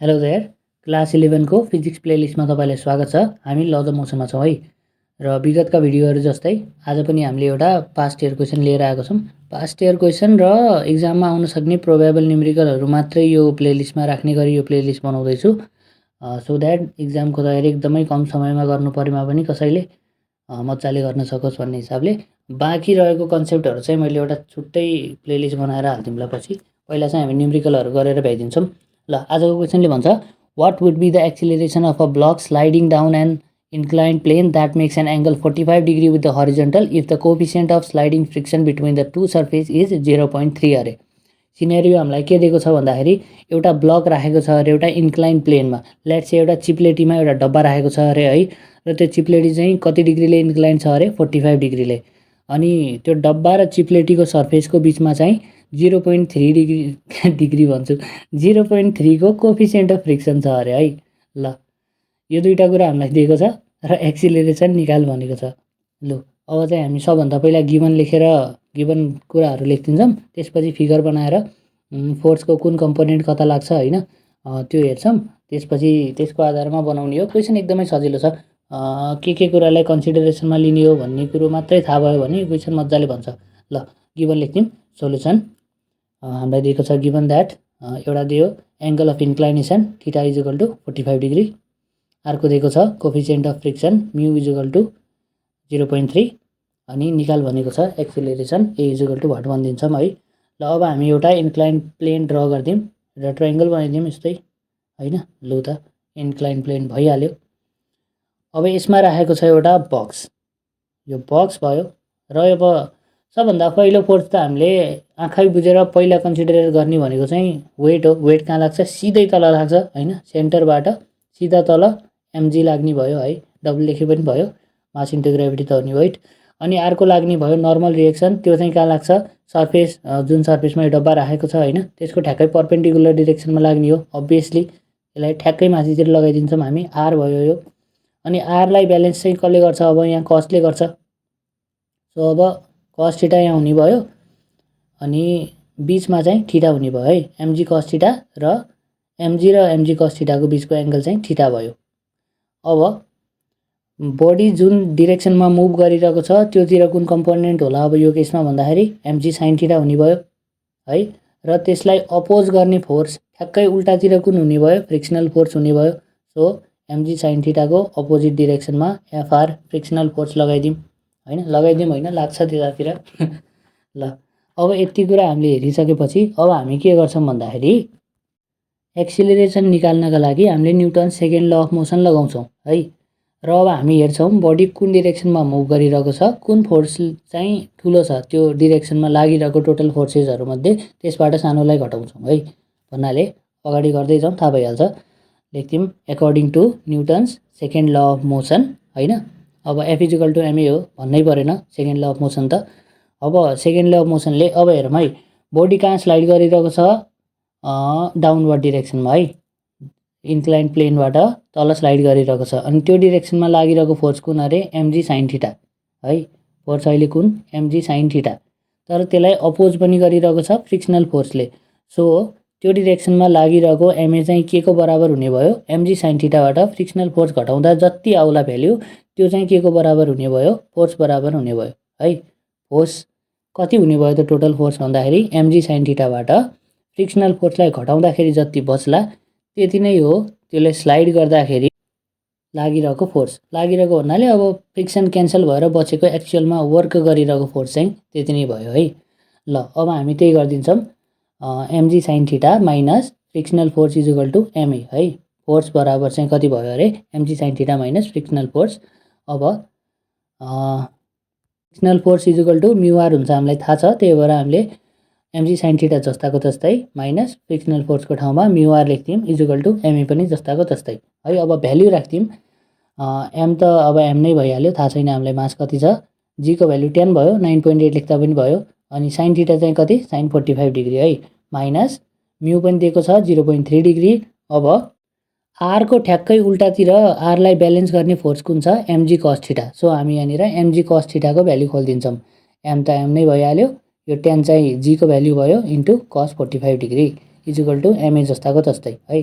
Hello there class 11 को physics प्लेलिस्टमा तपाईलाई स्वागत छ। हामी ल द मोसनमा छौं है र विगतका भिडियोहरु जस्तै आज पनि हामीले एउटा पास्ट इयर क्वेशन लिएर आएको छौं। पास्ट इयर क्वेशन र एक्जाममा आउन सक्ने प्रोबेबल न्युमेरिकलहरु मात्रै यो प्लेलिस्टमा राख्ने गरी यो प्लेलिस्ट बनाउँदै छु सो दैट एक्जामको तयारी एकदमै कम समयमा गर्नु परेमा पनि कसैले मज्जाले गर्न सकोस् भन्ने हिसाबले बाँकी रहेको कन्सेप्टहरु चाहिँ मैले एउटा छुट्टै प्लेलिस्ट बनाएर हाल्दिउँला पछि। पहिला चाहिँ हामी न्युमेरिकलहरु गरेर भ्याइदिन्छौं। ल आजको क्वेशनले भन्छ what would be the acceleration of a block sliding down an inclined plane that makes an angle 45 degree with the horizontal if the coefficient of sliding friction between the two surface is 0.3 अरे। Scenario हामीलाई के दिएको छ भन्दाखेरि एउटा block राखेको छ अरे एउटा इन्क्लाइन प्लेनमा, लेट्स से एउटा चिप्लेटीमा एउटा डब्बा राखेको छ अरे है, र त्यो चिप्लेटी चाहिँ कति डिग्रीले इन्क्लाइन छ अरे 45 डिग्रीले। अनि त्यो डब्बा र चिप्लेटीको सर्फेसको बीचमा चाहिँ 0.3 डिग्री भन्छु 0.3 को कोफिसिएन्ट अफ फ्रिक्सन छ अरे है। ल यो दुईटा कुरा हामीलाई दिएको छ र एक्सिलरेसन निकाल भनेको छ। ल अब चाहिँ हामी सबभन्दा पहिला गिभन लेखेर गिभन कुराहरु लेख्दिन्छौं, त्यसपछि फिगर बनाएर फोर्सको कुन कम्पोनेन्ट कता लाग्छ हैन त्यो हेर्छौं, त्यसपछि त्यसको आधारमा बनाउने हो। क्वेशन एकदमै सजिलो छ। के कुरालाई कन्सिडरेसनमा लिने हो भन्ने कुरो मात्रै थाहा भयो भने क्वेशन मज्जाले भन्छ। ल गिभन लेख्दिम। सोलुसन हामीलाई दिएको छ गिभन दैट एउटा दियो angle of inclination theta is equal to 45 डिग्री, अर्को दिएको छ coefficient of friction mu is equal to 0.3 अनि निकाल भनेको छ acceleration a is equal to what भनिदिन्छौं है। ल अब हामी एउटा इन्क्लाइन प्लेन ड्रा गर्दिम र ट्रायंगल बनाइदिम यस्तै हैन। ल त इन्क्लाइन प्लेन भइहाल्यो। अब यसमा राखेको छ एउटा बक्स, यो बक्स भयो र अब सबभन्दा पहिलो फोर्स त हामीले आँखै बुझेर पहिला कन्सिडर गर्ने भनेको चाहिँ वेट हो। वेट कहाँ लाग्छ? सिधै तल लाग्छ हैन, सेन्टरबाट सिधा तल mg लाग्ने भयो है, डबल लेखे पनि भयो, मास इन्टु ग्रेभिटी त हो नि वेट। अनि अर्को लाग्ने भयो नर्मल रिएक्सन, त्यो चाहिँ कहाँ लाग्छ? सर्फेस जुन सर्फेसमा यो डब्बा राखेको छ हैन त्यसको ठ्याक्कै परपेन्डिकुलर डाइरेक्सनमा लाग्ने हो। अभियसली यसलाई ठ्याक्कै माथितिर लगाइदिन्छौं हामी, r भयो यो। अनि r लाई ब्यालेन्स चाहिँ कसले गर्छ? अब यहाँ cosले गर्छ। सो अब cos थीटा यहाँ हुने भयो अनि बीचमा चाहिँ थीटा हुने भयो है, mg cos थीटा र mg cos थीटा को बीचको एंगल चाहिँ थीटा भयो। अब बडी जुन डाइरेक्सनमा मुभ गरिरहेको छ त्योतिर कुन कम्पोनेन्ट होला अब यो केसमा भन्दाखेरि mg sin थीटा हुने भयो है, र त्यसलाई अपोज गर्ने फोर्स ठ्याक्कै उल्टातिर कुन हुने भयो? फ्रिक्सनल फोर्स हुने भयो। सो mg sin थीटा को अपोजिट डाइरेक्सनमा fr फ्रिक्सनल फोर्स लगाइदिम हैन, लगाइदिम हैन लाग्छ त्यतातिर। ल अब यति कुरा हामीले हेरिसकेपछि अब हामी के गर्छौं भन्दाखेरि एक्सिलरेसन निकाल्नका लागि हामीले Newton second law of motion लगाउँछौं है। र अब हामी हेर्छौं बडी कुन डाइरेक्सनमा मुभ गरिरहेको छ, कुन फोर्स चाहिँ ठुलो छ त्यो डाइरेक्सनमा लागिरहेको टोटल फोर्सेसहरु मध्ये त्यसबाट सानोलाई घटाउँछौं है भन्नाले अगाडि गर्दै जाउँ थाहा भइहाल्छ। लेख्दिम according to Newton's second law of motion हैन। अब F is equal to ma हो भन्नै परेन, सेकेन्ड ल अफ मोसन त। अब सेकेन्ड ल अफ मोसनले अब हेरौँ है बडी कहाँ स्लाइड गरिरहेको छ? डाउनवर्ड डाइरेक्सनमा है, इन्क्लाइन प्लेनबाट तल स्लाइड गरिरहेको छ अनि त्यो डाइरेक्सनमा लागिरहेको फोर्स कुन अरे? mg sin थीटा है। फोर्स अहिले कुन? mg sin थीटा, तर त्यसलाई अपोज पनि गरिरहेको छ फ्रिक्सनल फोर्सले। सो त्यो डाइरेक्सनमा लागिरहेको ma चाहिँ के को बराबर हुने भयो? mg sin थीटाबाट फ्रिक्सनल फोर्स घटाउँदा जति आउला भ्यालु त्यो चाहिँ के को बराबर हुने भयो? फोर्स बराबर हुने भयो है। फोर्स कति हुने भयो त टोटल फोर्स भन्दाखेरि mg sin थीटाबाट फ्रिक्सनल फोर्सलाई घटाउँदाखेरि जति बच्ला त्यति नै हो। त्यसले स्लाइड गर्दाखेरि लागिरहेको फोर्स, लागिरहेको भन्नाले अब फ्रिक्सन क्यान्सल भएर बचेको एक्चुअलमा वर्क गरिरहेको फोर्स चाहिँ त्यति नै भयो है। ल अब हामी त्यही गर्दिन्छौं, mg sin theta minus frictional force is equal to ma है। फोर्स बराबर चाहिँ कति भयो अरे? mg sin theta minus frictional force. अब frictional force is equal to mu R हुन्छ हामीलाई थाहा छ, त्यही भएर हामीले mg sin थीटा जस्ताको तस्तै माइनस फ्रिक्सनल फोर्सको ठाउँमा म्यू आर लेख्दिम इज इक्वल टु ma पनि जस्ताको तस्तै है। अब भ्यालु राख्दिम, m त अब m नै भइहाल्यो, थाहा छैन हामीलाई मास कति छ। g को भ्यालु 10 भयो, 9.8 लेख्दा पनि भयो। अनि sin थीटा चाहिँ कति? sin 45 डिग्री है, माइनस म्यू पनि दिएको छ 0.3 डिग्री। अब r को ठ्याक्कै उल्टातिर r लाई ब्यालेन्स गर्ने फोर्स कुन छ? mg cos theta. सो हामी यहाँनिर mg cos थीटा को भ्यालु खोल्दिन्छौं। m त m नै भइहाल्यो, यो 10 चाहिँ g को भ्यालु भयो into cos 45 degree is equal to ma जस्ताको तस्तै है।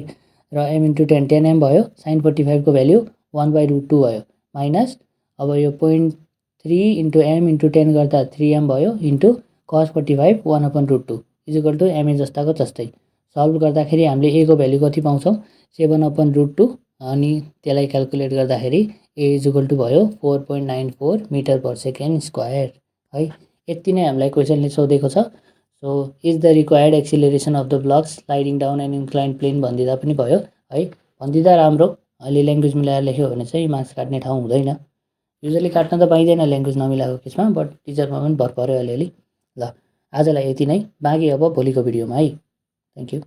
र m × 10 10m भयो। sin 45 को भ्याल्यु 1/√2 भयो माइनस अब यो 0.3 × m × 10 गर्दा 3m भयो इन्टु cos 45 1/√2 = ma जस्ताको जस्तै। सल्भ गर्दाखेरि हामीले a को भ्याल्यु कति पाउँछौँ 7/√2 अनि त्यसलाई क्याल्कुलेट गर्दाखेरि a = भयो 4.94 मिटर पर सेकेन्ड स्क्वायर है। यति नै हामीलाई क्वेसनले सोधेको छ। So is the required acceleration of the block sliding down an incline plane भनिदिँदा पनि भयो है। भनिदिँदा राम्रो, अहिले ल्याङ्ग्वेज मिलाएर लेख्यो भने चाहिँ मार्क्स काट्ने ठाउँ हुँदैन। युजली काट्न त पाइँदैन ल्याङ्ग्वेज नमिलाएको केसमा, बट टिचरमा पनि भर पऱ्यो अलिअलि। ल आजलाई यति नै, बाँकी अब भोलिको भिडियोमा है। Thank you.